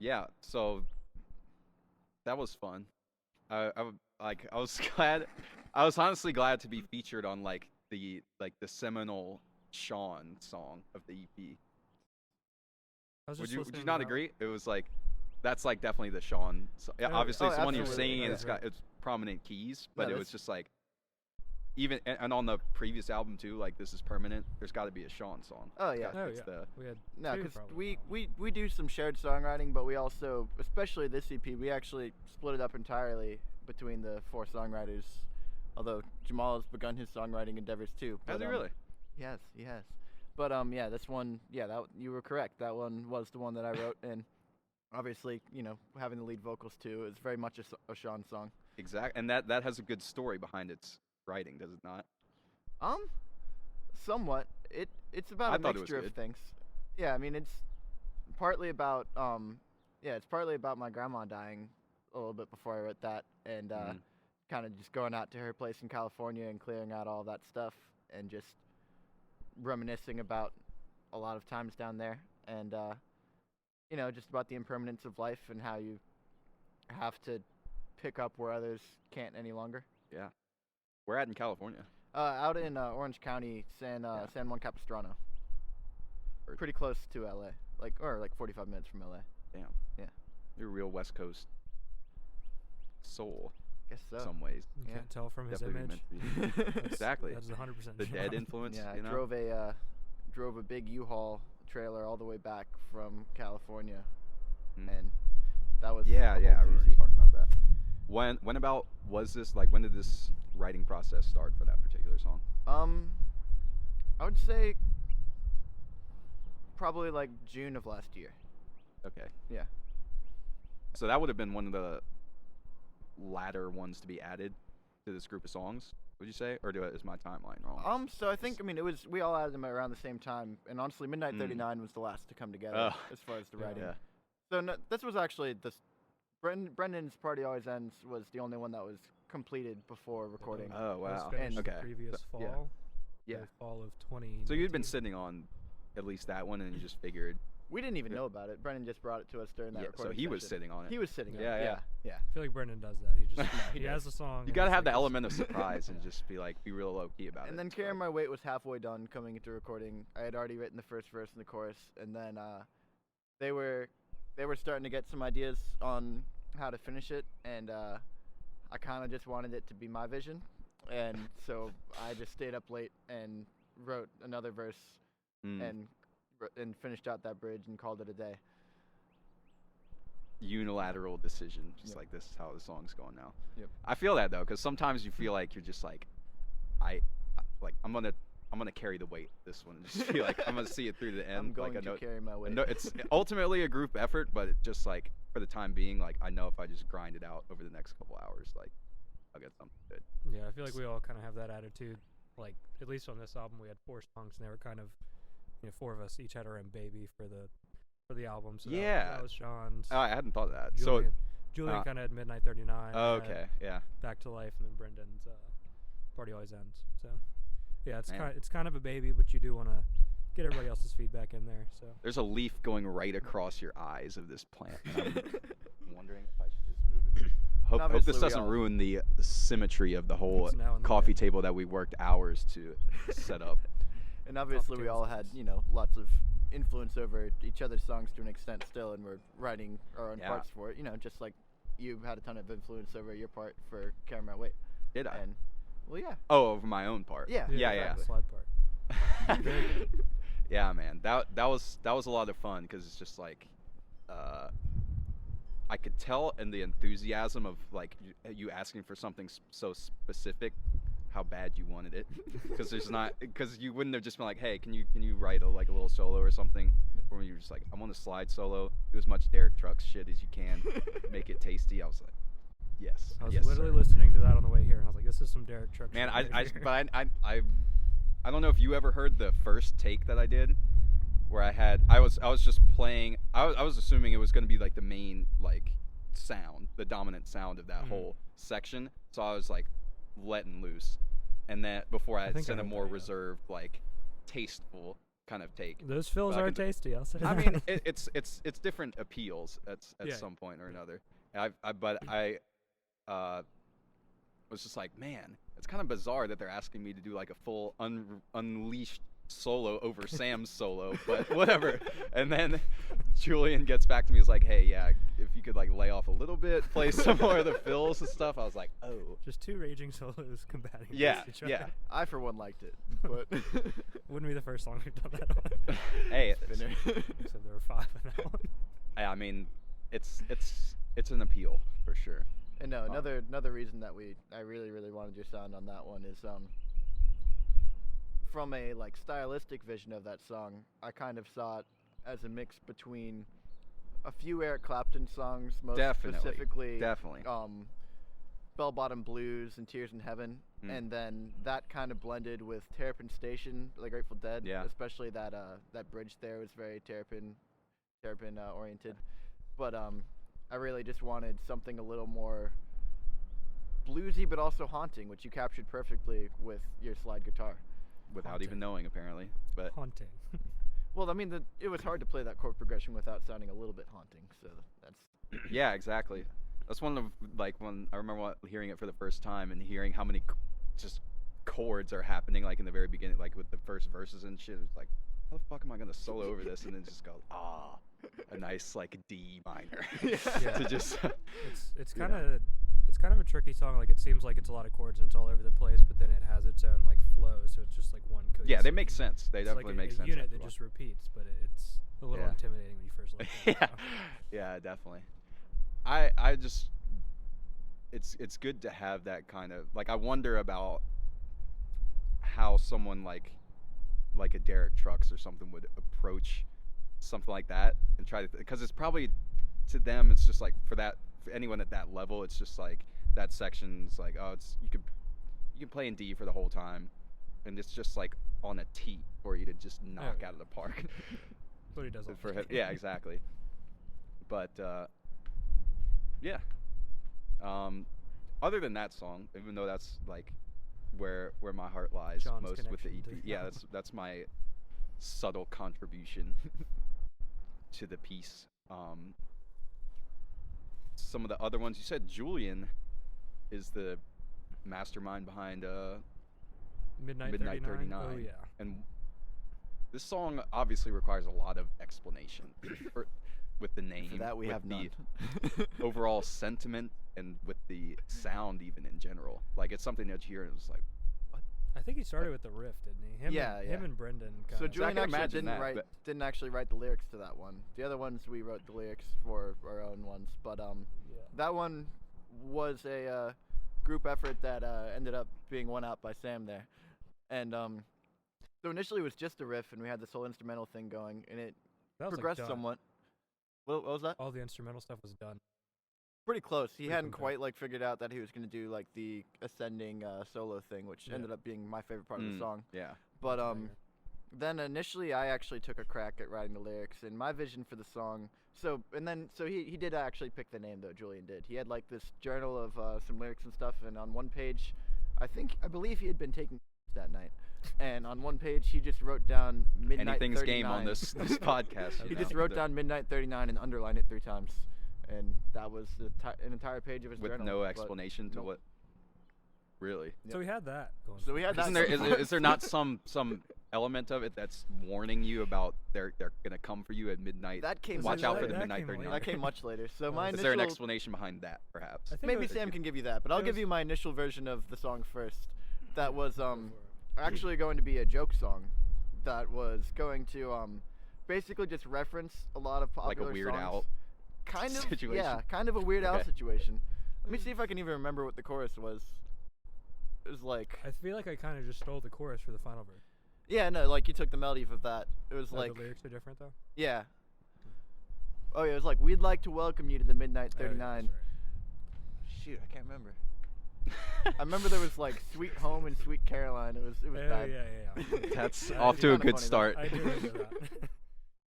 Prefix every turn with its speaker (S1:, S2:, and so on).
S1: yeah, so that was fun. I was glad. I was honestly glad to be featured on the seminal Sean song of the EP.
S2: I was
S1: Would
S2: just
S1: you
S2: listening to
S1: not
S2: that.
S1: agree? It was like that's like definitely the Sean. Yeah,
S2: Oh,
S1: obviously
S3: oh,
S1: it's the one you're
S3: absolutely,
S1: singing, and
S3: yeah.
S1: it's prominent keys,
S3: No,
S1: but it was just like even and on the previous album too, like This Is Permanent. There's got to be a Sean song.
S3: Oh yeah.
S2: Oh
S1: It's
S2: yeah,
S1: the
S2: we had
S3: No,
S2: two
S3: because
S2: probably.
S3: we do some shared songwriting, but we also, especially this EP, we actually split it up entirely between the 4 songwriters. Although Jamal has begun his songwriting endeavors too.
S1: Has
S3: but,
S1: he really?
S3: Yes, he has. But yeah, this one, yeah, that you were correct. That one was the one that I wrote, and obviously, having the lead vocals too is very much a Sean song.
S1: Exact, and that has a good story behind its writing, does it not?
S3: Um, somewhat. It's about
S1: I
S3: a
S1: thought it was
S3: mixture of
S1: good.
S3: things. Yeah, I mean it's partly about it's partly about my grandma dying a little bit before I wrote that, and
S1: Mhm.
S3: kind of just going out to her place in California and clearing out all that stuff and just reminiscing about a lot of times down there, and just about the impermanence of life and how you have to pick up where others can't any longer.
S1: Yeah. We're at in California.
S3: Out in Orange County, San Juan Capistrano.
S1: Heard.
S3: Pretty close to LA, like 45 minutes from LA.
S1: Damn.
S3: Yeah.
S1: You're a real West Coast soul
S3: Guess so.
S1: in some ways.
S2: You
S3: Yeah.
S2: can't tell from his
S1: Definitely
S2: image.
S1: meant to be. Exactly.
S2: That's 100%
S1: The
S2: Sean.
S1: Dead influence,
S3: Yeah, I
S1: you know?
S3: drove a big U-Haul trailer all the way back from California,
S1: Mm.
S3: and that was
S1: Yeah,
S3: a
S1: yeah, I
S3: whole
S1: remember
S3: doozy.
S1: you talking about that. When about was this, like, when did this writing process start for that particular song?
S3: I would say probably like June of last year.
S1: Okay.
S3: Yeah.
S1: So that would have been one of the latter ones to be added to this group of songs, would you say? Or is my timeline wrong?
S3: So I think, I mean, we all added them around the same time, and honestly, Midnight 39 was the last to come together as far as the
S2: Yeah.
S3: writing.
S1: Yeah.
S3: So no, this was actually Brendan's Party Always Ends was the only one that was completed before recording.
S1: Oh,
S2: It was
S1: wow.
S2: finished
S1: Okay.
S2: the previous
S1: So-
S2: fall.
S3: Yeah.
S2: The fall of 20.
S1: So you'd been sitting on at least that one, and you just figured.
S3: We didn't even
S1: Yeah.
S3: know about it. Brendan just brought it to us during that
S1: Yeah,
S3: recording
S1: so he was
S3: session.
S1: sitting on it.
S3: He was sitting on
S1: Yeah,
S3: it.
S1: yeah.
S3: Yeah.
S2: I feel like Brendan does that. He just
S3: he
S2: he
S3: does.
S2: has a song.
S1: You
S2: and
S1: gotta
S2: he's
S1: have the
S2: like,
S1: element of surprise and just be real low key about it.
S3: And then
S1: It's
S3: Carry
S1: like-
S3: My Weight was halfway done coming into recording. I had already written the first verse and the chorus, and then they were starting to get some ideas on how to finish it, and I kind of just wanted it to be my vision, and so I just stayed up late and wrote another verse
S1: Mm.
S3: and finished out that bridge and called it a day.
S1: Unilateral decision, just
S3: Yep.
S1: like this is how the song's going now.
S3: Yep.
S1: I feel that though, because sometimes you feel like you're just like, I'm gonna carry the weight this one. And just feel like I'm gonna see it through the end.
S3: I'm going
S1: like, I know,
S3: to carry my weight.
S1: I know it's ultimately a group effort, but it just like for the time being, like I know if I just grind it out over the next couple hours, like I'll get something good.
S2: Yeah, I feel like we all kind of have that attitude. Like, at least on this album, we had 4 songs, and they were kind of, 4 of us each had our own baby for the album. So
S1: Yeah.
S2: that was Sean's.
S1: Oh, I hadn't thought of that.
S2: Julian kind of had Midnight 39.
S1: So
S2: and
S1: okay, yeah.
S2: Back to Life, and then Brendan's Party Always Ends. So yeah,
S1: Man.
S2: it's kind of a baby, but you do want to get everybody else's feedback in there. So
S1: There's a leaf going right across your eyes of this plant. And I'm wondering if I should just move it. Hope
S3: Obviously,
S1: this
S3: we
S1: doesn't
S3: all-
S1: ruin the symmetry of the whole
S2: It's now in the
S1: coffee
S2: wind.
S1: table that we worked hours to set up.
S3: And obviously, we all had, lots of influence over each other's songs to an extent still, and we're writing our own
S1: Yeah.
S3: parts for it. Just like you had a ton of influence over your part for Carry My Weight.
S1: Did I?
S3: And, well, yeah.
S1: Oh, over my own part.
S3: Yeah.
S1: Yeah,
S3: exactly.
S2: Slide part. Very good.
S1: Yeah, man. That was a lot of fun because it's just like I could tell in the enthusiasm of like you asking for something so specific how bad you wanted it because you wouldn't have just been like, hey, can you write a little solo or something, or you were just like, I want a slide solo, do as much Derek Trucks shit as you can, make it tasty. I was like, yes.
S2: I was
S1: yes,
S2: literally
S1: sir.
S2: listening to that on the way here, and I was like, "This is some Derek Truck."
S1: Man,
S2: shit right here.
S1: but I don't know if you ever heard the first take that I did, where I was just playing. I was assuming it was gonna be like the main sound, the dominant sound of that whole section. So I was like letting loose, and then before I
S2: think I
S1: sent a
S2: heard
S1: more
S2: that, yeah.
S1: reserved, tasteful kind of take.
S2: Those fills
S1: But I
S2: are
S1: can-
S2: tasty. I'll say.
S1: I mean, it's different appeals at
S2: Yeah.
S1: some point or another. But I was just like, man, it's kind of bizarre that they're asking me to do like a full unleashed solo over Sam's solo, but whatever. And then Julian gets back to me, is like, hey, yeah, if you could like lay off a little bit, play some more of the fills and stuff. I was like, oh,
S2: Just two raging solos combating
S1: yeah,
S2: against each other.
S1: yeah.
S3: I for one liked it, but
S2: Wouldn't be the first song we've done that on.
S1: Hey,
S3: Spinner.
S2: Except there were 5 in that one.
S1: I mean, it's an appeal for sure.
S3: And no, another reason that I really wanted your sound on that one is from a like stylistic vision of that song, I kind of saw it as a mix between a few Eric Clapton songs, most specifically
S1: Definitely.
S3: Bell Bottom Blues and Tears in Heaven, and then that kind of blended with Terrapin Station, the Grateful Dead.
S1: Yeah.
S3: Especially that bridge there was very Terrapin oriented. But I really just wanted something a little more bluesy, but also haunting, which you captured perfectly with your slide guitar.
S1: Without
S2: Haunting.
S1: even knowing, apparently. But
S2: Haunting.
S3: Well, I mean, it was hard to play that chord progression without sounding a little bit haunting. So that's
S1: yeah, exactly. That's one of like when I remember hearing it for the first time and hearing how many just chords are happening like in the very beginning, like with the first verses and shit. It's like, how the fuck am I gonna solo over this and then just go a nice like D minor
S2: Yeah.
S1: to just
S2: It's
S1: You
S2: kind
S1: know.
S2: of it's kind of a tricky song. Like it seems like it's a lot of chords and it's all over the place, but then it has its own like flow, so it's just like one cohesive.
S1: yeah, they make sense. They
S2: It's
S1: definitely
S2: like
S1: make
S2: a
S1: sense.
S2: unit
S1: after a
S2: that
S1: while.
S2: just repeats, but it's a little
S1: Yeah.
S2: intimidating when you first look at it.
S1: yeah, yeah, definitely. I just it's good to have that kind of like I wonder about how someone like a Derek Trucks or something would approach something like that and try to because it's probably to them it's just like for anyone at that level it's just like that section's like it's you can play in D for the whole time and it's just like on a T for you to just knock
S2: yeah.
S1: out of the park.
S2: That's what he does all
S1: For
S2: the
S1: him,
S2: time.
S1: yeah, exactly. But yeah. Other than that song, even though that's like where my heart lies
S2: John's
S1: most with the
S2: connection
S1: EP.
S2: to-
S1: Yeah, that's my subtle contribution to the piece. Some of the other ones you said Julian is the mastermind behind
S2: Midnight
S1: Midnight
S2: 39. Oh
S1: 39.
S2: yeah.
S1: and this song obviously requires a lot of explanation with the name.
S3: for that we
S1: with
S3: have
S1: the
S3: none.
S1: overall sentiment and with the sound even in general. Like it's something that you hear and it's like,
S2: I think he started with the riff, didn't he? Him
S3: Yeah,
S2: and,
S3: yeah.
S2: Him and Brendan.
S3: So
S2: kinda-
S3: Julian
S1: can
S3: actually
S1: imagine that, but-
S3: didn't actually write the lyrics to that one. The other ones we wrote the lyrics for our own ones, but
S2: Yeah.
S3: that one was a group effort that ended up being won out by Sam there, and so initially it was just a riff, and we had this whole instrumental thing going, and it
S2: That was like
S3: progressed
S2: done.
S3: somewhat. What was that?
S2: All the instrumental stuff was done.
S3: Pretty close. He
S2: Pretty
S3: hadn't
S2: compact.
S3: quite like figured out that he was going to do like the ascending solo thing, which
S2: Yeah.
S3: ended up being my favorite part of the song.
S1: yeah.
S3: But
S2: Banger.
S3: then initially I actually took a crack at writing the lyrics, and my vision for the song. So he did actually pick the name though. Julian did. He had like this journal of some lyrics and stuff, and on one page, I believe he had been taking that night, and on one page he just wrote down Midnight
S1: Anything's
S3: 39.
S1: game on this podcast.
S3: He
S1: you
S3: just
S1: know,
S3: wrote down Midnight 39 and underlined it 3 times, and that was an entire page of his
S1: with
S3: journal.
S1: no
S3: but
S1: explanation to
S3: nope.
S1: what. Really?
S2: So we had that going.
S3: So we had that.
S1: Isn't there
S3: so far.
S1: is there not some element of it that's warning you about they're gonna come for you at midnight?
S3: That came
S1: Watch
S3: much
S1: out for
S3: later.
S1: the
S2: That
S1: midnight
S2: came
S1: 39.
S3: That came much later. So my
S2: Is
S1: Is there an
S3: initial
S1: explanation behind that, perhaps?
S2: I think
S3: maybe
S2: it was-
S3: Sam can give you that, but I'll
S2: it
S3: give
S2: was-
S3: you my initial version of the song first. That was
S2: Go for it.
S3: actually going to be a joke song that was going to basically just reference a lot of
S1: Like
S3: popular
S1: a Weird
S3: songs.
S1: Al
S3: Kind of
S1: situation?
S3: Yeah, kind of a Weird Al
S1: Okay.
S3: situation. Let me see if I can even remember what the chorus was. It was like
S2: I feel like I kind of just stole the chorus for the final verse.
S3: yeah, no, like you took the melody of that. It was
S2: Oh,
S3: like
S2: the lyrics are different though.
S3: yeah. Oh yeah, it was like we'd like to welcome you to the Midnight
S2: Oh, yeah,
S3: 39.
S2: that's right.
S3: Shoot, I can't remember. I remember there was like Sweet Home and Sweet Caroline. It was
S2: Oh,
S3: bad.
S2: yeah.
S1: That's
S2: That
S1: off
S2: is
S1: to a
S3: kinda
S1: good
S3: funny, though.
S1: start.
S2: I do remember that.